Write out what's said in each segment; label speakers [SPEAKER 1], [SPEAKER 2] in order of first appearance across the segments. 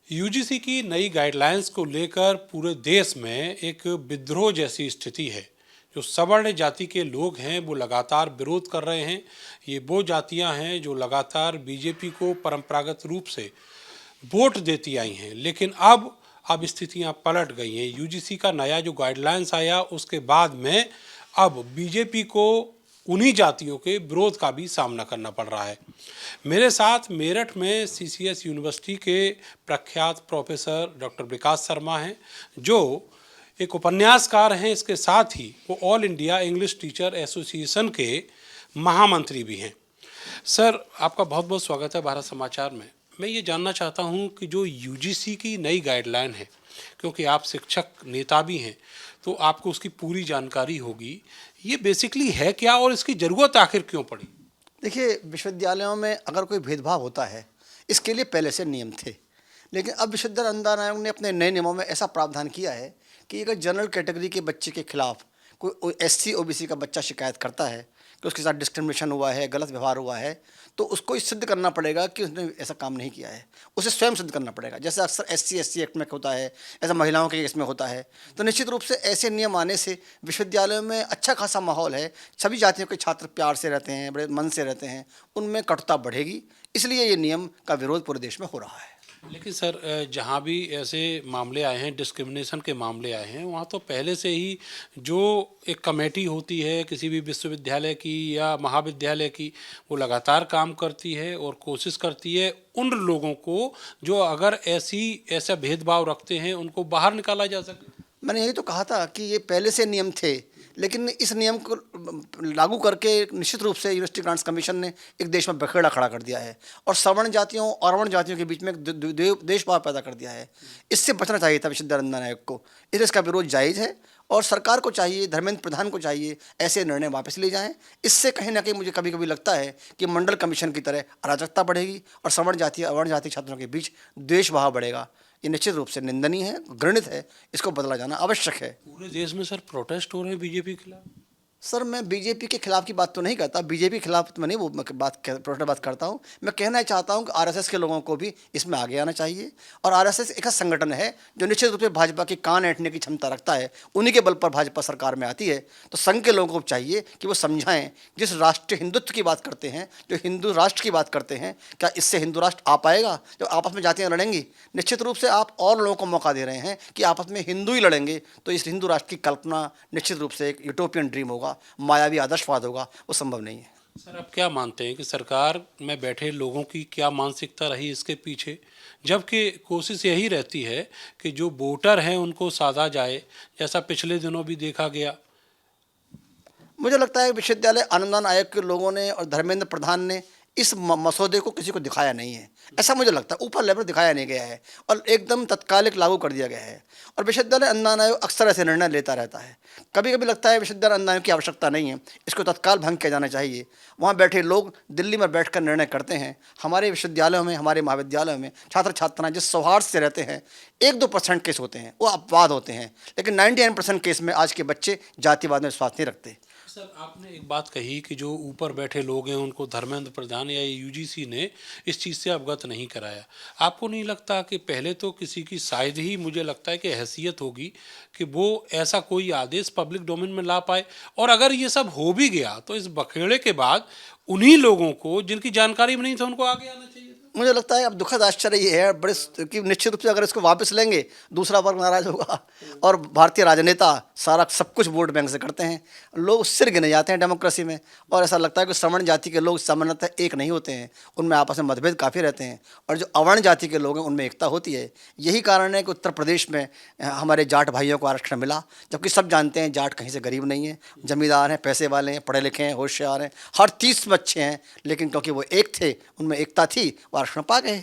[SPEAKER 1] UGC की नई guidelines को लेकर पूरे देश में एक विद्रोह जैसी स्थिति है। जो सवर्ण जाति के लोग हैं वो लगातार विरोध कर रहे हैं। ये वो जातियां हैं जो लगातार बीजेपी को परंपरागत रूप से वोट देती आई हैं, लेकिन अब स्थितियां पलट गई हैं। यूजीसी का नया जो गाइडलाइंस आया उसके बाद में अब बीजेपी को उन्हीं जातियों के विरोध का भी सामना करना पड़ रहा है। मेरे साथ मेरठ में सीसीएस यूनिवर्सिटी के प्रख्यात प्रोफेसर डॉक्टर विकास शर्मा हैं, जो एक उपन्यासकार हैं। इसके साथ ही वो all India English teacher association के महामंत्री भी हैं। सर, आपका बहुत बहुत स्वागत है भारत समाचार में। मैं ये जानना चाहता हूँ कि जो यूजीसी की नई गाइडलाइन है, क्योंकि आप शिक्षक नेता भी हैं तो आपको उसकी पूरी जानकारी होगी, ये बेसिकली है क्या और इसकी ज़रूरत आखिर क्यों पड़ी?
[SPEAKER 2] देखिए, विश्वविद्यालयों में अगर कोई भेदभाव होता है, इसके लिए पहले से नियम थे। लेकिन अब विश्वविद्यालय अनुदान आयोग ने अपने नए नियमों में ऐसा प्रावधान किया है कि अगर जनरल कैटेगरी के बच्चे के खिलाफ कोई एससी ओबीसी का बच्चा शिकायत करता है कि उसके साथ डिस्क्रिमिनेशन हुआ है, गलत व्यवहार हुआ है, तो उसको सिद्ध करना पड़ेगा कि उसने ऐसा काम नहीं किया है। उसे स्वयं सिद्ध करना पड़ेगा। जैसे अक्सर एससी एसटी एक्ट में होता है, ऐसा महिलाओं के केस में होता है। तो निश्चित रूप से ऐसे नियम आने से विश्वविद्यालयों में अच्छा खासा माहौल है। सभी जातियों के छात्र प्यार से रहते हैं, बड़े मन से रहते हैं, उनमें कटुता बढ़ेगी। इसलिए ये नियम का विरोध पूरे देश में हो रहा है।
[SPEAKER 1] लेकिन सर, जहाँ भी ऐसे मामले आए हैं, डिस्क्रिमिनेशन के मामले आए हैं, वहाँ तो पहले से ही जो एक कमेटी होती है किसी भी विश्वविद्यालय की या महाविद्यालय की, वो लगातार काम करती है और कोशिश करती है उन लोगों को जो अगर ऐसा भेदभाव रखते हैं उनको बाहर निकाला जा सके।
[SPEAKER 2] मैंने यही तो कहा था कि ये पहले से नियम थे, लेकिन इस नियम को लागू करके निश्चित रूप से यूनिवर्सिटी ग्रांट्स कमीशन ने एक देश में बखेड़ा खड़ा कर दिया है और सवर्ण जातियों और अवर्ण जातियों के बीच में एक देशभाव पैदा कर दिया है। इससे बचना चाहिए था विश्वविद्यालय अनुदान आयोग को। इसलिए इसका विरोध जायज़ है और सरकार को चाहिए, धर्मेंद्र प्रधान को चाहिए, ऐसे निर्णय वापस ले जाएं। इससे कहीं ना कहीं मुझे कभी कभी लगता है कि मंडल कमीशन की तरह अराजकता बढ़ेगी और सवर्ण जाति अवर्ण जाति छात्रों के बीच द्वेषभाव बढ़ेगा। ये निश्चित रूप से निंदनीय है, घृणित है। इसको बदला जाना आवश्यक है।
[SPEAKER 1] पूरे देश में सर प्रोटेस्ट हो रहे हैं बीजेपी के खिलाफ।
[SPEAKER 2] सर, मैं बीजेपी के खिलाफ की बात तो नहीं करता, बीजेपी के खिलाफ तो मैं नहीं वो प्रोटेस्ट बात करता हूँ। मैं कहना चाहता हूँ कि आरएसएस के लोगों को भी इसमें आगे आना चाहिए। और आरएसएस एक संगठन है जो निश्चित रूप से भाजपा की कान ऐंठने की क्षमता रखता है। उन्हीं के बल पर भाजपा सरकार में आती है। तो संघ के लोगों को चाहिए कि वो समझाएं, जिस राष्ट्रीय हिंदुत्व की बात करते हैं, जो हिंदू राष्ट्र की बात करते हैं, क्या इससे हिंदू राष्ट्र आ पाएगा? जब आपस में जातियाँ लड़ेंगी, निश्चित रूप से आप और लोगों को मौका दे रहे हैं कि आपस में हिंदू ही लड़ेंगे, तो इस हिंदू राष्ट्र की कल्पना निश्चित रूप से एक यूटोपियन ड्रीम होगा, मायावी आदर्शवाद होगा, वो संभव नहीं है।
[SPEAKER 1] सर, आप क्या मानते हैं कि सरकार में बैठे लोगों की क्या मानसिकता रही इसके पीछे, जबकि कोशिश यही रहती है कि जो वोटर हैं उनको साधा जाए, जैसा पिछले दिनों भी देखा गया?
[SPEAKER 2] मुझे लगता है विश्वविद्यालय अनुदान आयोग के लोगों ने और धर्मेंद्र प्रधान ने इस मसौदे को किसी को दिखाया नहीं है। ऐसा मुझे लगता है ऊपर लेवल पर दिखाया नहीं गया है और एकदम तत्कालिक लागू कर दिया गया है। और विश्वविद्यालय अनुदान आयोग अक्सर ऐसे निर्णय लेता रहता है। कभी कभी लगता है विश्वविद्यालय अनुदान आयोग की आवश्यकता नहीं है, इसको तत्काल भंग किया जाना चाहिए। वहाँ बैठे लोग दिल्ली में बैठकर निर्णय करते हैं। हमारे विश्वविद्यालयों में, हमारे महाविद्यालयों में छात्र छात्राएँ जिस सौहार्द से रहते हैं, 1-2% केस होते हैं वो अपवाद होते हैं, लेकिन 99% केस में आज के बच्चे जातिवाद में विश्वास नहीं रखते।
[SPEAKER 1] सर, आपने एक बात कही कि जो ऊपर बैठे लोग हैं उनको धर्मेंद्र प्रधान या यूजीसी ने इस चीज़ से अवगत नहीं कराया। आपको नहीं लगता कि पहले तो किसी की शायद ही, मुझे लगता है कि हैसियत होगी कि वो ऐसा कोई आदेश पब्लिक डोमेन में ला पाए, और अगर ये सब हो भी गया तो इस बखेड़े के बाद उन्हीं लोगों को जिनकी जानकारी में नहीं था उनको आगे आना चाहिए था?
[SPEAKER 2] मुझे लगता है अब दुखद आश्चर्य ये है बड़े कि निश्चित रूप से अगर इसको वापस लेंगे दूसरा वर्ग नाराज होगा और भारतीय राजनेता सारा सब कुछ वोट बैंक से करते हैं। लोग सिर गिने जाते हैं डेमोक्रेसी में और ऐसा लगता है कि सवर्ण जाति के लोग सामान्यतः एक नहीं होते हैं, उनमें आपस में मतभेद काफ़ी रहते हैं और जो अवर्ण जाति के लोग हैं उनमें एकता होती है। यही कारण है कि उत्तर प्रदेश में हमारे जाट भाइयों को आरक्षण मिला, जबकि सब जानते हैं जाट कहीं से गरीब नहीं है, जमींदार हैं, पैसे वाले हैं, पढ़े लिखे हैं, होशियार हैं, हर 30 में अच्छे हैं, लेकिन क्योंकि वो एक थे, उनमें एकता थी, वो आरक्षण पा गए।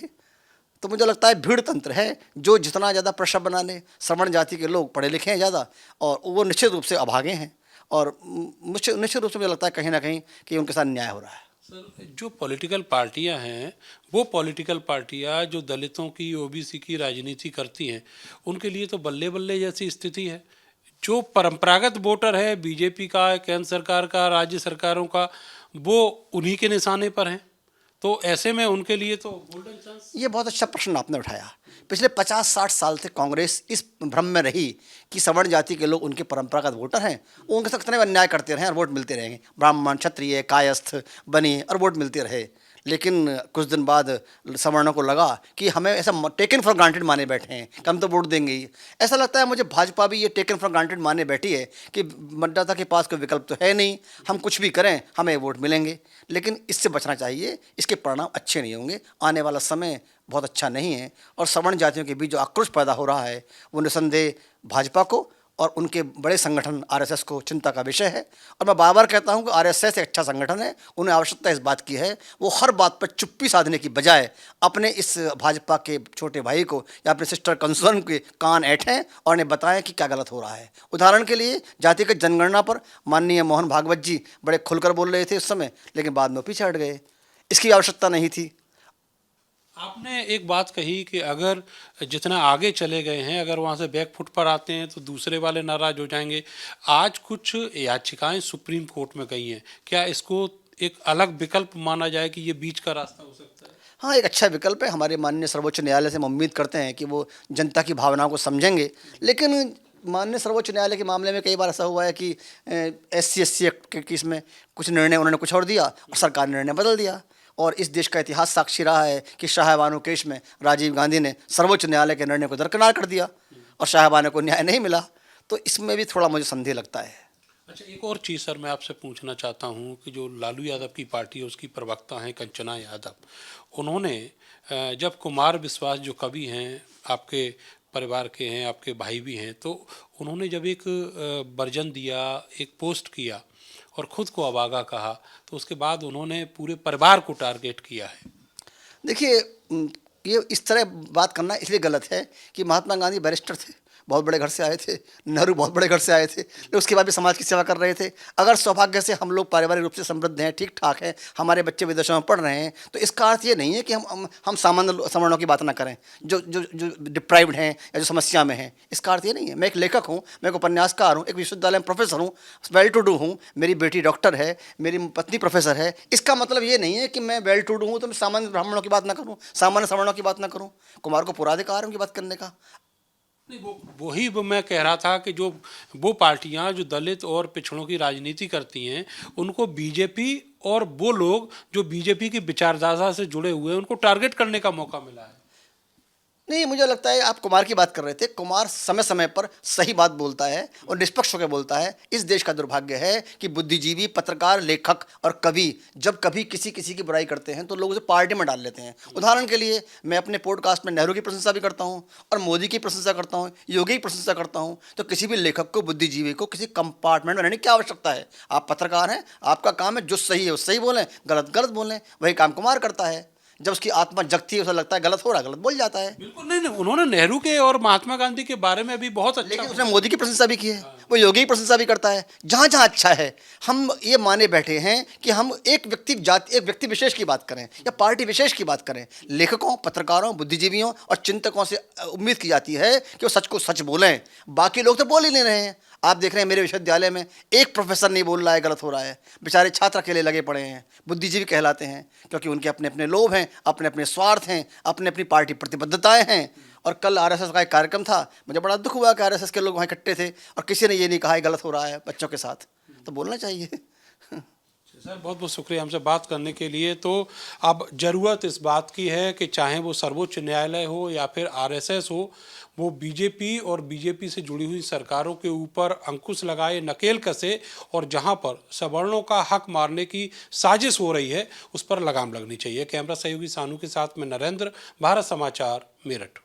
[SPEAKER 2] तो मुझे लगता है भीड़ तंत्र है, जो जितना ज़्यादा प्रेशर बना ले। सवर्ण जाति के लोग पढ़े लिखे हैं ज़्यादा और वो निश्चित रूप से अभागे हैं और निश्चित रूप से मुझे लगता है कहीं ना कहीं कि उनके साथ न्याय हो रहा है।
[SPEAKER 1] सर, जो पॉलिटिकल पार्टियां हैं, वो पॉलिटिकल पार्टियां जो दलितों की, ओबीसी की राजनीति करती हैं, उनके लिए तो बल्ले बल्ले जैसी स्थिति है। जो परंपरागत वोटर है बीजेपी का, केंद्र सरकार का, राज्य सरकारों का, वो उन्हीं के निशाने पर हैं। तो ऐसे में उनके लिए तो गोल्डन चांस।
[SPEAKER 2] ये बहुत अच्छा प्रश्न आपने उठाया। पिछले 50-60 साल से कांग्रेस इस भ्रम में रही कि सवर्ण जाति के लोग उनके परंपरागत वोटर हैं, वो उनके साथ कितने भी अन्याय करते रहे और वोट मिलते रहेंगे, ब्राह्मण, क्षत्रिय, कायस्थ, बनी, और वोट मिलते रहे। लेकिन कुछ दिन बाद सवर्णों को लगा कि हमें ऐसा टेकन फॉर ग्रांटेड माने बैठे हैं कि हम तो वोट देंगे ही। ऐसा लगता है मुझे भाजपा भी ये टेकन फॉर ग्रांटेड माने बैठी है कि मतदाता के पास कोई विकल्प तो है नहीं, हम कुछ भी करें हमें वोट मिलेंगे। लेकिन इससे बचना चाहिए, इसके परिणाम अच्छे नहीं होंगे, आने वाला समय बहुत अच्छा नहीं है। और सवर्ण जातियों के बीच जो आक्रोश पैदा हो रहा है वो निसंदेह भाजपा को और उनके बड़े संगठन आरएसएस को चिंता का विषय है। और मैं बार बार कहता हूं कि आरएसएस एक अच्छा संगठन है, उन्हें आवश्यकता इस बात की है वो हर बात पर चुप्पी साधने की बजाय अपने इस भाजपा के छोटे भाई को या अपने सिस्टर कंसर्न के कान ऐंठें और उन्हें बताएं कि क्या गलत हो रहा है। उदाहरण के लिए जातिगत जनगणना पर माननीय मोहन भागवत जी बड़े खुलकर बोल रहे थे उस समय, लेकिन बाद में पीछे हट गए, इसकी आवश्यकता नहीं थी।
[SPEAKER 1] आपने एक बात कही कि अगर जितना आगे चले गए हैं, अगर वहाँ से बैकफुट पर आते हैं तो दूसरे वाले नाराज हो जाएंगे। आज कुछ याचिकाएं सुप्रीम कोर्ट में गई हैं, क्या इसको एक अलग विकल्प माना जाए कि ये बीच का रास्ता हो सकता है?
[SPEAKER 2] हाँ, एक अच्छा विकल्प है। हमारे माननीय सर्वोच्च न्यायालय से हम उम्मीद करते हैं कि वो जनता की भावनाओं को समझेंगे। लेकिन माननीय सर्वोच्च न्यायालय के मामले में कई बार ऐसा हुआ है कि SC/SC एक्ट के केस में कुछ निर्णय उन्होंने कुछ और दिया और सरकार ने निर्णय बदल दिया। और इस देश का इतिहास साक्षी रहा है कि शाहबानो केस में राजीव गांधी ने सर्वोच्च न्यायालय के निर्णय को दरकिनार कर दिया और शाहबानो को न्याय नहीं मिला। तो इसमें भी थोड़ा मुझे संदेह लगता है।
[SPEAKER 1] अच्छा, एक और चीज़ सर मैं आपसे पूछना चाहता हूँ कि जो लालू यादव की पार्टी है उसकी प्रवक्ता हैं कंचना यादव, उन्होंने जब कुमार विश्वास जो कवि हैं, आपके परिवार के हैं, आपके भाई भी हैं, तो उन्होंने जब एक वर्जन दिया, एक पोस्ट किया और ख़ुद को अभागा कहा, तो उसके बाद उन्होंने पूरे परिवार को टारगेट किया है।
[SPEAKER 2] देखिए, ये इस तरह बात करना इसलिए गलत है कि महात्मा गांधी बैरिस्टर थे, बहुत बड़े घर से आए थे, नेहरू बहुत बड़े घर से आए थे, लेकिन उसके बाद भी समाज की सेवा कर रहे थे। अगर सौभाग्य से हम लोग पारिवारिक रूप से समृद्ध हैं, ठीक ठाक हैं, हमारे बच्चे विदेशों में पढ़ रहे हैं, तो इसका अर्थ ये नहीं है कि हम सामान्य सवर्णों की बात ना करें जो जो जो डिप्राइव्ड हैं या जो समस्या में हैं। इसका अर्थ ये नहीं है। मैं एक लेखक हूँ, मैं एक उपन्यासकार हूँ, एक विश्वविद्यालय में प्रोफेसर हूँ, वेल टू डू हूँ, मेरी बेटी डॉक्टर है, मेरी पत्नी प्रोफेसर है। इसका मतलब ये नहीं है कि मैं वेल टू डू हूँ तो मैं सामान्य ब्राह्मणों की बात ना करूँ, सामान्य सवर्णों की बात ना करूँ। कुमार को पूरा अधिकार है उनकी बात करने का।
[SPEAKER 1] नहीं, वही मैं कह रहा था कि जो वो पार्टियां जो दलित और पिछड़ों की राजनीति करती हैं, उनको बीजेपी और वो लोग जो बीजेपी की विचारधारा से जुड़े हुए हैं उनको टारगेट करने का मौका मिला है।
[SPEAKER 2] नहीं, मुझे लगता है आप कुमार की बात कर रहे थे। कुमार समय समय पर सही बात बोलता है और निष्पक्ष होकर बोलता है। इस देश का दुर्भाग्य है कि बुद्धिजीवी, पत्रकार, लेखक और कवि जब कभी किसी किसी की बुराई करते हैं तो लोग उसे पार्टी में डाल लेते हैं। उदाहरण के लिए मैं अपने पॉडकास्ट में नेहरू की प्रशंसा भी करता हूँ और मोदी की प्रशंसा करता हूँ, योगी की प्रशंसा करता हूँ। तो किसी भी लेखक को, बुद्धिजीवी को किसी कंपार्टमेंट में रहने की क्या आवश्यकता है? आप पत्रकार हैं, आपका काम है जो सही है वो सही बोलें, गलत गलत बोलें। वही काम कुमार करता है। जब उसकी आत्मा जगती है, उसे लगता है गलत हो रहा है, गलत बोल जाता है।
[SPEAKER 1] बिल्कुल नहीं, उन्होंने नेहरू के और महात्मा गांधी के बारे में भी बहुत अच्छा,
[SPEAKER 2] लेकिन उसने मोदी की प्रशंसा भी की है, वो योगी की प्रशंसा भी करता है। जहाँ जहाँ अच्छा है हम ये माने बैठे हैं कि हम एक व्यक्ति विशेष की बात करें या पार्टी विशेष की बात करें। लेखकों, पत्रकारों, बुद्धिजीवियों और चिंतकों से उम्मीद की जाती है कि वो सच को सच बोलें। बाकी लोग तो बोल ही नहीं रहे हैं। आप देख रहे हैं मेरे विश्वविद्यालय में एक प्रोफेसर नहीं बोल रहा है गलत हो रहा है, बेचारे छात्र अकेले लगे पड़े हैं। बुद्धिजीवी कहलाते हैं क्योंकि उनके अपने अपने लोभ हैं, अपने अपने स्वार्थ हैं, अपने अपनी पार्टी प्रतिबद्धताएं हैं। और कल आरएसएस का एक कार्यक्रम था, मुझे बड़ा दुख हुआ कि आरएसएस के लोग वहाँ इकट्ठे थे और किसी ने ये नहीं कहा है गलत हो रहा है बच्चों के साथ। तो बोलना चाहिए।
[SPEAKER 1] सर बहुत बहुत शुक्रिया हमसे बात करने के लिए। तो अब ज़रूरत इस बात की है कि चाहे वो सर्वोच्च न्यायालय हो या फिर आरएसएस हो, वो बीजेपी और बीजेपी से जुड़ी हुई सरकारों के ऊपर अंकुश लगाए, नकेल कसे और जहां पर सवर्णों का हक मारने की साजिश हो रही है उस पर लगाम लगनी चाहिए। कैमरा सहयोगी सानू के साथ में नरेंद्र, भारत समाचार, मेरठ।